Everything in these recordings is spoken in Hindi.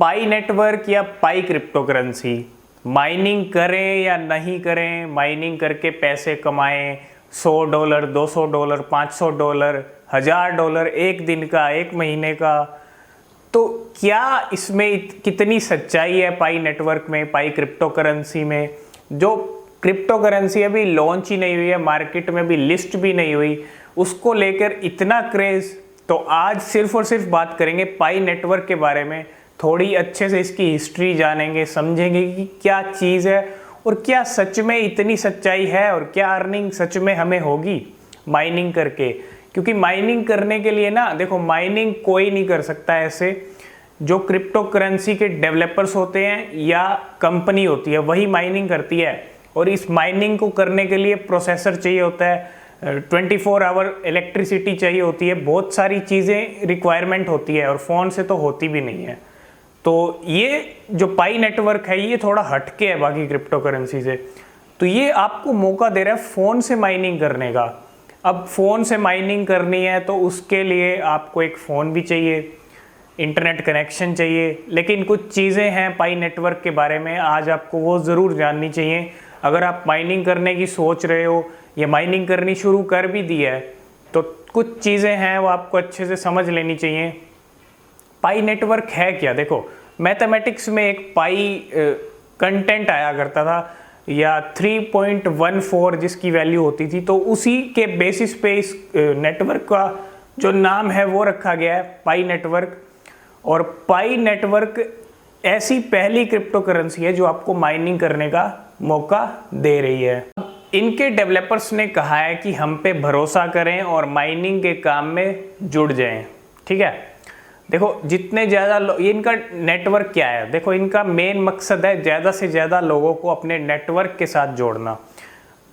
पाई नेटवर्क या पाई क्रिप्टो करेंसी, माइनिंग करें या नहीं करें, माइनिंग करके पैसे कमाएं, $100, $200, $500, $1000 एक दिन का, एक महीने का, तो क्या इसमें कितनी सच्चाई है पाई नेटवर्क में, पाई क्रिप्टो करेंसी में? जो क्रिप्टो करेंसी अभी लॉन्च ही नहीं हुई है, मार्केट में भी लिस्ट भी नहीं हुई, उसको लेकर इतना क्रेज। तो आज सिर्फ और सिर्फ बात करेंगे पाई नेटवर्क के बारे में, थोड़ी अच्छे से इसकी हिस्ट्री जानेंगे, समझेंगे कि क्या चीज़ है और क्या सच में इतनी सच्चाई है और क्या अर्निंग सच में हमें होगी माइनिंग करके। क्योंकि माइनिंग करने के लिए ना, देखो माइनिंग कोई नहीं कर सकता ऐसे, जो क्रिप्टो करेंसी के डेवलपर्स होते हैं या कंपनी होती है वही माइनिंग करती है। और इस माइनिंग को करने के लिए प्रोसेसर चाहिए होता है, 24 आवर इलेक्ट्रिसिटी चाहिए होती है, बहुत सारी चीज़ें रिक्वायरमेंट होती है और फ़ोन से तो होती भी नहीं है। तो ये जो पाई नेटवर्क है ये थोड़ा हटके है बाकी क्रिप्टो करेंसी से। तो ये आपको मौका दे रहा है फ़ोन से माइनिंग करने का। अब फ़ोन से माइनिंग करनी है तो उसके लिए आपको एक फ़ोन भी चाहिए, इंटरनेट कनेक्शन चाहिए, लेकिन कुछ चीज़ें हैं पाई नेटवर्क के बारे में आज आपको वो ज़रूर जाननी चाहिए। अगर आप माइनिंग करने की सोच रहे हो या माइनिंग करनी शुरू कर भी दी है तो कुछ चीज़ें हैं वो आपको अच्छे से समझ लेनी चाहिए। पाई नेटवर्क है क्या? देखो मैथमेटिक्स में एक पाई कंटेंट आया करता था या 3.14 जिसकी वैल्यू होती थी, तो उसी के बेसिस पे इस नेटवर्क का जो नाम है वो रखा गया है पाई नेटवर्क। और पाई नेटवर्क ऐसी पहली क्रिप्टो करेंसी है जो आपको माइनिंग करने का मौका दे रही है। इनके डेवलपर्स ने कहा है कि हम पे भरोसा करें और माइनिंग के काम में जुड़ जाएं। ठीक है, देखो जितने ज़्यादा ये इनका नेटवर्क क्या है, देखो इनका मेन मकसद है ज़्यादा से ज़्यादा लोगों को अपने नेटवर्क के साथ जोड़ना।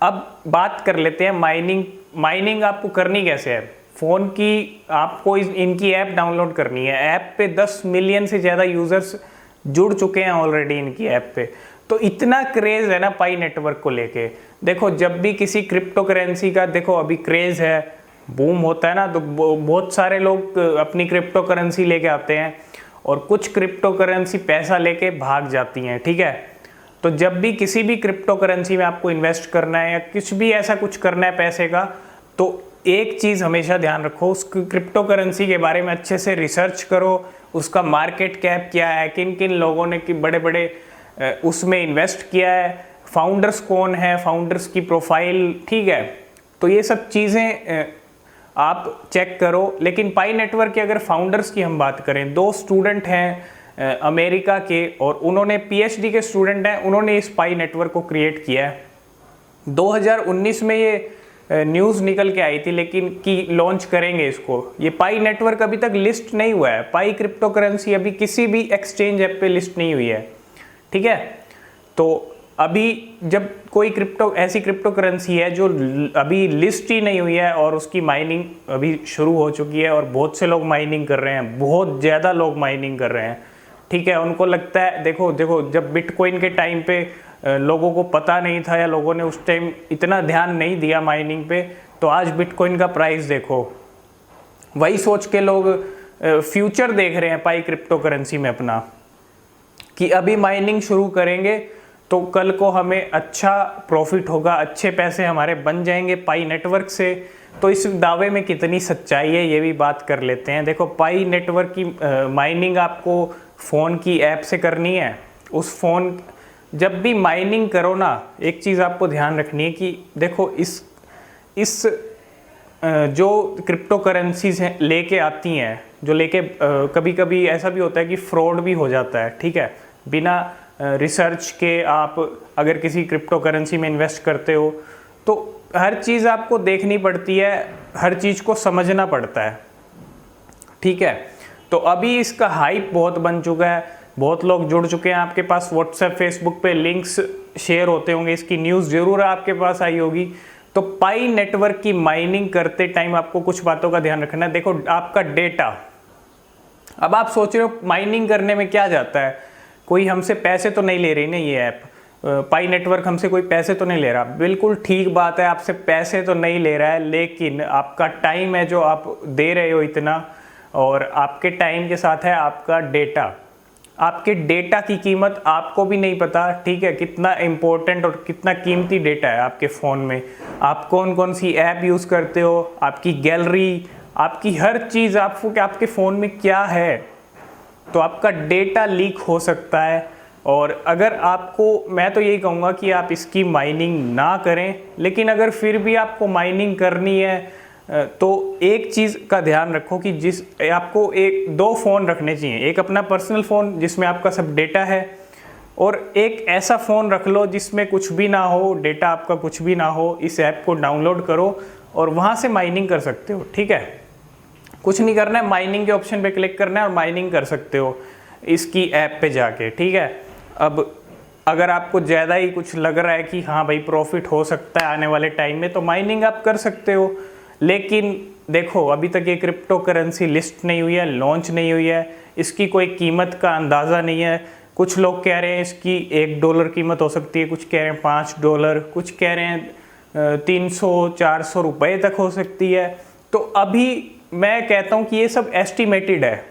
अब बात कर लेते हैं माइनिंग। माइनिंग आपको करनी कैसे है? फ़ोन की आपको इनकी ऐप डाउनलोड करनी है। ऐप पे 10 मिलियन से ज़्यादा यूज़र्स जुड़ चुके हैं ऑलरेडी इनकी ऐप पे। तो इतना क्रेज़ है ना पाई नेटवर्क को लेके। देखो जब भी किसी क्रिप्टो करेंसी का देखो अभी क्रेज़ है, बूम होता है ना, तो बहुत सारे लोग अपनी क्रिप्टो करेंसी लेके आते हैं और कुछ क्रिप्टो करेंसी पैसा लेके भाग जाती हैं। ठीक है, तो जब भी किसी भी क्रिप्टो करेंसी में आपको इन्वेस्ट करना है या कुछ भी ऐसा कुछ करना है पैसे का, तो एक चीज़ हमेशा ध्यान रखो, उस क्रिप्टो करेंसी के बारे में अच्छे से रिसर्च करो, उसका मार्केट कैप क्या है, किन किन लोगों ने कि बड़े बड़े उसमें इन्वेस्ट किया है, फाउंडर्स कौन है, फाउंडर्स की प्रोफाइल। ठीक है, तो ये सब चीज़ें आप चेक करो। लेकिन पाई नेटवर्क के अगर फाउंडर्स की हम बात करें, 2 स्टूडेंट हैं अमेरिका के और उन्होंने पीएचडी के स्टूडेंट हैं, उन्होंने इस पाई नेटवर्क को क्रिएट किया है। 2019 में ये न्यूज़ निकल के आई थी लेकिन कि लॉन्च करेंगे इसको। ये पाई नेटवर्क अभी तक लिस्ट नहीं हुआ है, पाई क्रिप्टो करेंसी अभी किसी भी एक्सचेंज ऐप पे लिस्ट नहीं हुई है। ठीक है, तो अभी जब कोई ऐसी क्रिप्टो करेंसी है जो अभी लिस्ट ही नहीं हुई है और उसकी माइनिंग अभी शुरू हो चुकी है और बहुत से लोग माइनिंग कर रहे हैं, बहुत ज़्यादा लोग माइनिंग कर रहे हैं। ठीक है, उनको लगता है देखो जब बिटकॉइन के टाइम पे लोगों को पता नहीं था या लोगों ने उस टाइम इतना ध्यान नहीं दिया माइनिंग पे, तो आज बिटकॉइन का प्राइस देखो। वही सोच के लोग फ्यूचर देख रहे हैं पाई क्रिप्टो करेंसी में अपना, कि अभी माइनिंग शुरू करेंगे तो कल को हमें अच्छा प्रॉफिट होगा, अच्छे पैसे हमारे बन जाएंगे पाई नेटवर्क से। तो इस दावे में कितनी सच्चाई है ये भी बात कर लेते हैं। देखो पाई नेटवर्क की माइनिंग आपको फ़ोन की ऐप से करनी है। उस फ़ोन जब भी माइनिंग करो ना, एक चीज़ आपको ध्यान रखनी है कि देखो इस जो क्रिप्टो करेंसीज हैं लेके आती हैं, जो लेके कभी कभी ऐसा भी होता है कि फ्रॉड भी हो जाता है। ठीक है, बिना रिसर्च के आप अगर किसी क्रिप्टो करेंसी में इन्वेस्ट करते हो तो हर चीज़ आपको देखनी पड़ती है, हर चीज़ को समझना पड़ता है। ठीक है, तो अभी इसका हाइप बहुत बन चुका है, बहुत लोग जुड़ चुके हैं। आपके पास व्हाट्सएप फेसबुक पे लिंक्स शेयर होते होंगे, इसकी न्यूज़ ज़रूर आपके पास आई होगी। तो पाई नेटवर्क की माइनिंग करते टाइम आपको कुछ बातों का ध्यान रखना है। देखो आपका डेटा, अब आप सोच रहे हो माइनिंग करने में क्या जाता है, कोई हमसे पैसे तो नहीं ले रही ना ये ऐप, पाई नेटवर्क हमसे कोई पैसे तो नहीं ले रहा। बिल्कुल ठीक बात है, आपसे पैसे तो नहीं ले रहा है, लेकिन आपका टाइम है जो आप दे रहे हो इतना, और आपके टाइम के साथ है आपका डेटा। आपके डेटा की कीमत आपको भी नहीं पता, ठीक है, कितना इम्पोर्टेंट और कितना कीमती डेटा है आपके फ़ोन में। आप कौन कौन सी ऐप यूज़ करते हो, आपकी गैलरी, आपकी हर चीज़, आपको कि आपके फ़ोन में क्या है, तो आपका डेटा लीक हो सकता है। और अगर आपको, मैं तो यही कहूँगा कि आप इसकी माइनिंग ना करें, लेकिन अगर फिर भी आपको माइनिंग करनी है तो एक चीज़ का ध्यान रखो कि आपको दो फ़ोन रखने चाहिए। एक अपना पर्सनल फ़ोन जिसमें आपका सब डेटा है, और एक ऐसा फ़ोन रख लो जिसमें कुछ भी ना हो, डेटा आपका कुछ भी ना हो। इस ऐप को डाउनलोड करो और वहाँ से माइनिंग कर सकते हो, ठीक है। कुछ नहीं करना है, माइनिंग के ऑप्शन पे क्लिक करना है और माइनिंग कर सकते हो इसकी ऐप पे जाके, ठीक है। अब अगर आपको ज़्यादा ही कुछ लग रहा है कि हाँ भाई प्रॉफिट हो सकता है आने वाले टाइम में, तो माइनिंग आप कर सकते हो। लेकिन देखो, अभी तक ये क्रिप्टो करेंसी लिस्ट नहीं हुई है, लॉन्च नहीं हुई है, इसकी कोई कीमत का अंदाज़ा नहीं है। कुछ लोग कह रहे हैं इसकी $1 कीमत हो सकती है, कुछ कह रहे हैं $5, कुछ कह रहे हैं 300-400 रुपये तक हो सकती है। तो अभी मैं कहता हूँ कि ये सब एस्टिमेटेड है,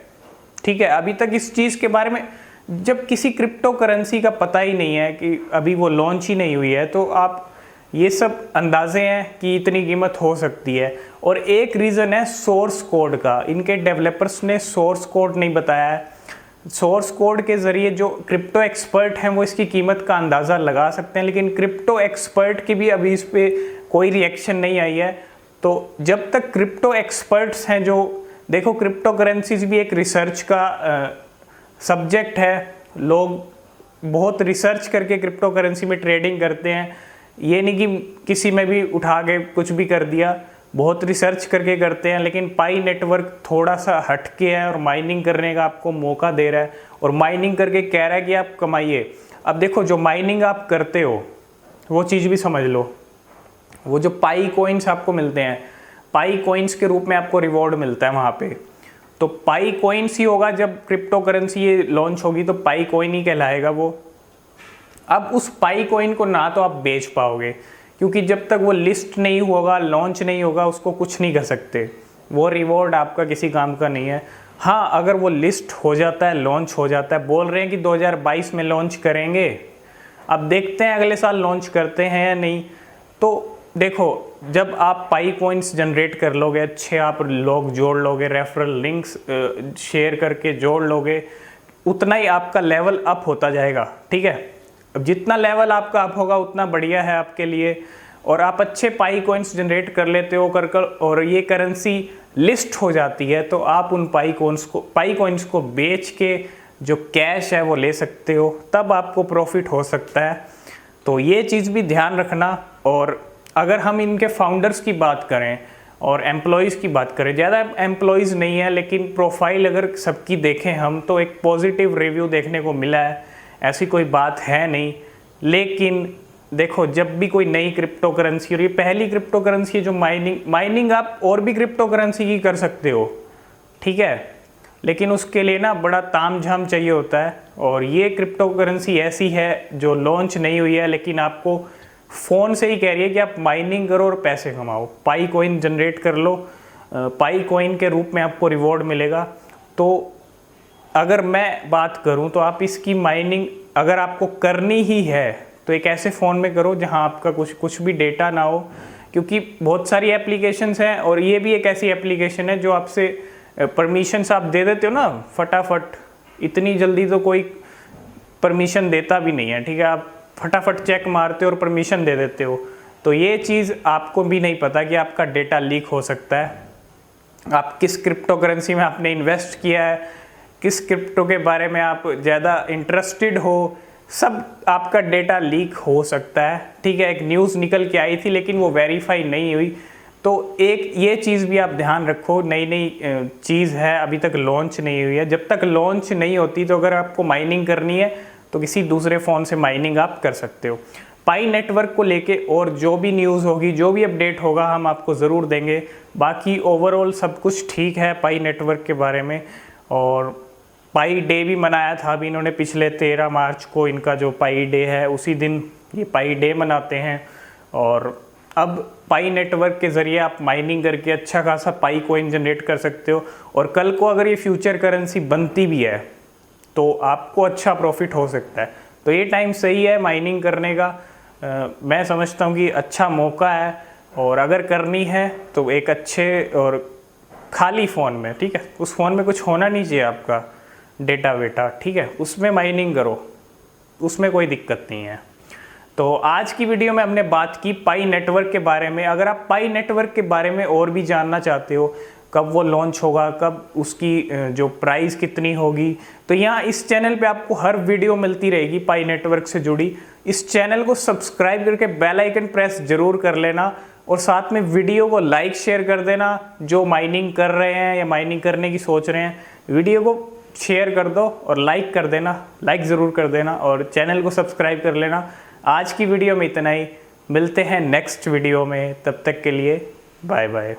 ठीक है। अभी तक इस चीज़ के बारे में, जब किसी क्रिप्टो करेंसी का पता ही नहीं है, कि अभी वो लॉन्च ही नहीं हुई है, तो आप ये सब अंदाजे हैं कि इतनी कीमत हो सकती है। और एक रीज़न है सोर्स कोड का, इनके डेवलपर्स ने सोर्स कोड नहीं बताया है। सोर्स कोड के ज़रिए जो क्रिप्टो एक्सपर्ट हैं वो इसकी कीमत का अंदाज़ा लगा सकते हैं, लेकिन क्रिप्टो एक्सपर्ट की भी अभी इस पर कोई रिएक्शन नहीं आई है। तो जब तक क्रिप्टो एक्सपर्ट्स हैं, जो देखो क्रिप्टो करेंसीज भी एक रिसर्च का सब्जेक्ट है, लोग बहुत रिसर्च करके क्रिप्टो करेंसी में ट्रेडिंग करते हैं। ये नहीं कि किसी में भी उठा के कुछ भी कर दिया, बहुत रिसर्च करके करते हैं। लेकिन पाई नेटवर्क थोड़ा सा हटके है और माइनिंग करने का आपको मौका दे रहा है, और माइनिंग करके कह रहा है कि आप कमाइए। अब देखो, जो माइनिंग आप करते हो वो चीज़ भी समझ लो। वो जो पाई कॉइन्स आपको मिलते हैं, पाई कॉइन्स के रूप में आपको रिवॉर्ड मिलता है वहाँ पे, तो पाई कॉइन्स ही होगा। जब क्रिप्टो करेंसी ये लॉन्च होगी तो पाई कॉइन ही कहलाएगा वो। अब उस पाई कॉइन को ना तो आप बेच पाओगे, क्योंकि जब तक वो लिस्ट नहीं होगा, लॉन्च नहीं होगा, उसको कुछ नहीं कर सकते। वो रिवॉर्ड आपका किसी काम का नहीं है। हाँ, अगर वो लिस्ट हो जाता है, लॉन्च हो जाता है, बोल रहे हैं कि 2022 में लॉन्च करेंगे, अब देखते हैं अगले साल लॉन्च करते हैं या नहीं। तो देखो, जब आप पाई कॉइन्स जनरेट कर लोगे, अच्छे आप लोग जोड़ लोगे, रेफरल लिंक्स शेयर करके जोड़ लोगे, उतना ही आपका लेवल अप होता जाएगा, ठीक है। अब जितना लेवल आपका अप होगा उतना बढ़िया है आपके लिए। और आप अच्छे पाई कॉइन्स जनरेट कर लेते हो कर और ये करेंसी लिस्ट हो जाती है, तो आप उन पाई कॉइन्स को बेच के जो कैश है वो ले सकते हो, तब आपको प्रॉफिट हो सकता है। तो ये चीज़ भी ध्यान रखना। और अगर हम इनके फाउंडर्स की बात करें और एम्प्लॉयज़ की बात करें, ज़्यादा एम्प्लॉयज़ नहीं है, लेकिन प्रोफाइल अगर सबकी देखें हम, तो एक पॉजिटिव रिव्यू देखने को मिला है, ऐसी कोई बात है नहीं। लेकिन देखो, जब भी कोई नई क्रिप्टो करेंसी, और ये पहली क्रिप्टो करेंसी है जो माइनिंग आप और भी क्रिप्टो करेंसी की कर सकते हो, ठीक है, लेकिन उसके लिए ना बड़ा तामझाम चाहिए होता है। और ये क्रिप्टो करेंसी ऐसी है जो लॉन्च नहीं हुई है, लेकिन आपको फ़ोन से ही कह रही है कि आप माइनिंग करो और पैसे कमाओ, पाई कॉइन जनरेट कर लो, पाई कॉइन के रूप में आपको रिवॉर्ड मिलेगा। तो अगर मैं बात करूं तो आप इसकी माइनिंग अगर आपको करनी ही है तो एक ऐसे फ़ोन में करो जहां आपका कुछ भी डेटा ना हो, क्योंकि बहुत सारी एप्लीकेशंस हैं, और ये भी एक ऐसी एप्लीकेशन है जो आपसे परमिशंस आप दे देते हो ना फटाफट, इतनी जल्दी तो कोई परमिशन देता भी नहीं है, ठीक है। आप फटाफट चेक मारते हो और परमिशन दे देते हो। तो ये चीज़ आपको भी नहीं पता कि आपका डेटा लीक हो सकता है। आप किस क्रिप्टो करेंसी में आपने इन्वेस्ट किया है, किस क्रिप्टो के बारे में आप ज़्यादा इंटरेस्टेड हो, सब आपका डेटा लीक हो सकता है, ठीक है। एक न्यूज़ निकल के आई थी लेकिन वो वेरीफाई नहीं हुई। तो एक ये चीज़ भी आप ध्यान रखो, नई चीज़ है, अभी तक लॉन्च नहीं हुई है। जब तक लॉन्च नहीं होती, तो अगर आपको माइनिंग करनी है तो किसी दूसरे फ़ोन से माइनिंग आप कर सकते हो। पाई नेटवर्क को लेके और जो भी न्यूज़ होगी, जो भी अपडेट होगा, हम आपको ज़रूर देंगे। बाकी ओवरऑल सब कुछ ठीक है पाई नेटवर्क के बारे में। और पाई डे भी मनाया था अभी इन्होंने, पिछले 13 मार्च को इनका जो पाई डे है, उसी दिन ये पाई डे मनाते हैं। और अब पाई नेटवर्क के ज़रिए आप माइनिंग करके अच्छा खासा पाई कॉइन जनरेट कर सकते हो। और कल को अगर ये फ्यूचर करेंसी बनती भी है तो आपको अच्छा प्रॉफिट हो सकता है। तो ये टाइम सही है माइनिंग करने का। मैं समझता हूँ कि अच्छा मौका है, और अगर करनी है तो एक अच्छे और खाली फ़ोन में, ठीक है, उस फ़ोन में कुछ होना नहीं चाहिए आपका डेटा वेटा, ठीक है, उसमें माइनिंग करो, उसमें कोई दिक्कत नहीं है। तो आज की वीडियो में हमने बात की पाई नेटवर्क के बारे में। अगर आप पाई नेटवर्क के बारे में और भी जानना चाहते हो, कब वो लॉन्च होगा, कब उसकी जो प्राइस कितनी होगी, तो यहाँ इस चैनल पे आपको हर वीडियो मिलती रहेगी पाई नेटवर्क से जुड़ी। इस चैनल को सब्सक्राइब करके बेल आइकन प्रेस जरूर कर लेना, और साथ में वीडियो को लाइक शेयर कर देना। जो माइनिंग कर रहे हैं या माइनिंग करने की सोच रहे हैं, वीडियो को शेयर कर दो और लाइक कर देना, लाइक ज़रूर कर देना, और चैनल को सब्सक्राइब कर लेना। आज की वीडियो में इतना ही, मिलते हैं नेक्स्ट वीडियो में, तब तक के लिए बाय बाय।